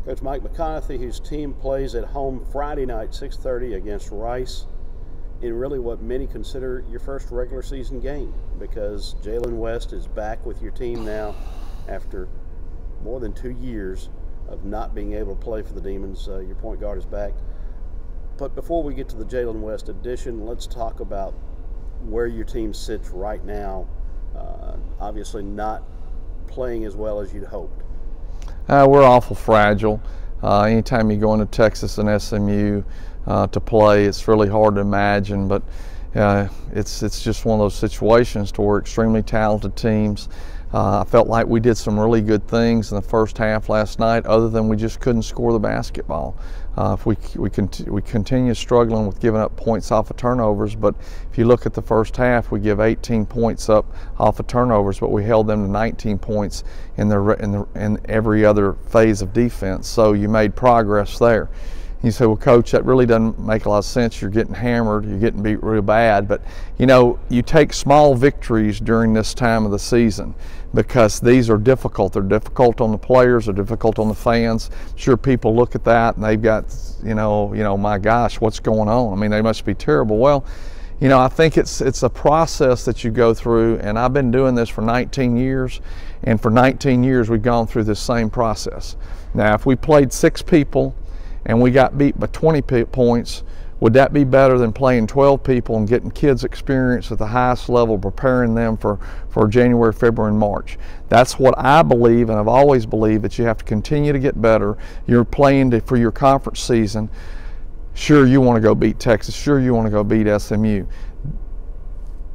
Coach Mike McConathy, whose team plays at home Friday night, 6:30 against Rice, in really what many consider your first regular season game, because Jalen West is back with your team now after more than 2 years of not being able to play for the Demons. Your point guard is back. But before we get to the Jalen West edition, let's talk about where your team sits right now. Obviously not playing as well as you'd hoped. We're awful fragile. Anytime you go into Texas and SMU to play, it's really hard to imagine, but it's just one of those situations to where extremely talented teams. I felt like we did some really good things in the first half last night, other than we just couldn't score the basketball. We continue struggling with giving up points off of turnovers, but if you look at the first half, we give 18 points up off of turnovers, but we held them to 19 points in every other phase of defense. So you made progress there. You say, well, Coach, that really doesn't make a lot of sense. You're getting hammered, you're getting beat real bad. But, you know, you take small victories during this time of the season because these are difficult. They're difficult on the players, they're difficult on the fans. Sure, people look at that and they've got, you know, my gosh, what's going on? I mean, they must be terrible. Well, you know, I think it's a process that you go through, and I've been doing this for 19 years, and for 19 years we've gone through this same process. Now, if we played 6 people and we got beat by 20 points, would that be better than playing 12 people and getting kids experience at the highest level, preparing them for January, February, and March? That's what I believe, and I've always believed, that you have to continue to get better. You're playing for your conference season. Sure, you want to go beat Texas. Sure, you want to go beat SMU.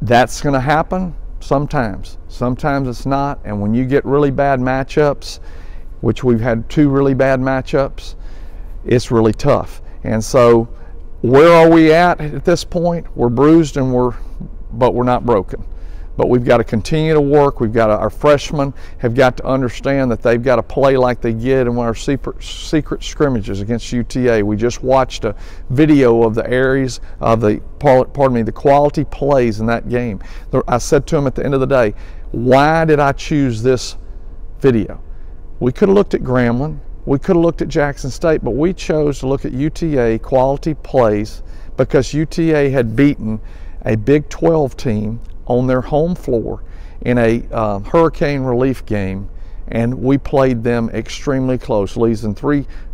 That's going to happen sometimes. Sometimes it's not, and when you get really bad matchups, which we've had 2 really bad matchups, it's really tough. And so where are we at this point? We're bruised but we're not broken. But we've got to continue to work. Our freshmen have got to understand that they've got to play like they did in one of our secret scrimmages against UTA. We just watched a video of the areas of the quality plays in that game. I said to them at the end of the day, why did I choose this video? We could have looked at Grambling. We could have looked at Jackson State, but we chose to look at UTA quality plays because UTA had beaten a Big 12 team on their home floor in a hurricane relief game, and we played them extremely close, losing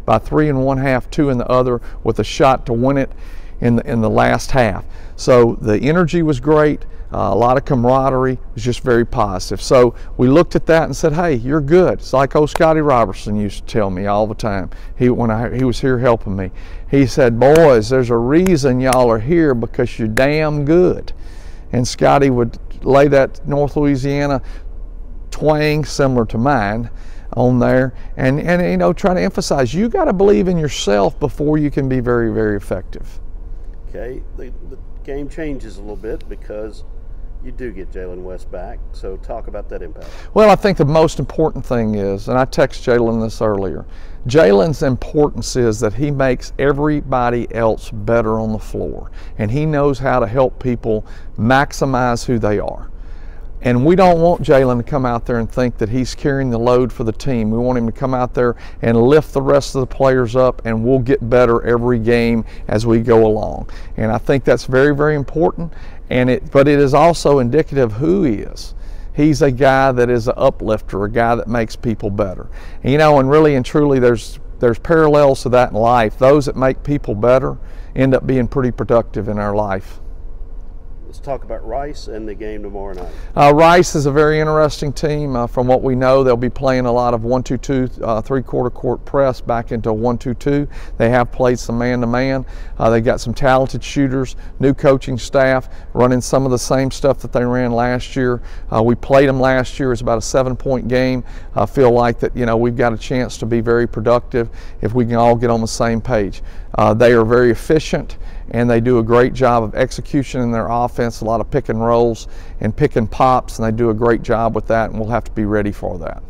by 3 in one half, 2 in the other, with a shot to win it in the last half. So the energy was great. A lot of camaraderie. It was just very positive. So we looked at that and said, hey, you're good. It's like old Scotty Robertson used to tell me all the time. When he was here helping me. He said, boys, there's a reason y'all are here, because you're damn good. And Scotty would lay that North Louisiana twang similar to mine on there, and you know, try to emphasize, you got to believe in yourself before you can be very, very effective. Okay, the game changes a little bit because you do get Jalen West back, so talk about that impact. Well, I think the most important thing is, and I texted Jalen this earlier, Jalen's importance is that he makes everybody else better on the floor, and he knows how to help people maximize who they are. And we don't want Jalen to come out there and think that he's carrying the load for the team. We want him to come out there and lift the rest of the players up, and we'll get better every game as we go along. And I think that's very, very important. But it is also indicative of who he is. He's a guy that is an uplifter, a guy that makes people better. And, you know, and really and truly there's parallels to that in life. Those that make people better end up being pretty productive in our life. Let's talk about Rice and the game tomorrow night. Rice is a very interesting team. From what we know, they'll be playing a lot of 1-2-2, three-quarter court press back into 1-2-2. They have played some man-to-man. They got some talented shooters, new coaching staff, running some of the same stuff that they ran last year. We played them last year. It's about a 7-point game. I feel like that, you know, we've got a chance to be very productive if we can all get on the same page. They are very efficient, and they do a great job of execution in their offense, a lot of pick and rolls and pick and pops, and they do a great job with that, and we'll have to be ready for that.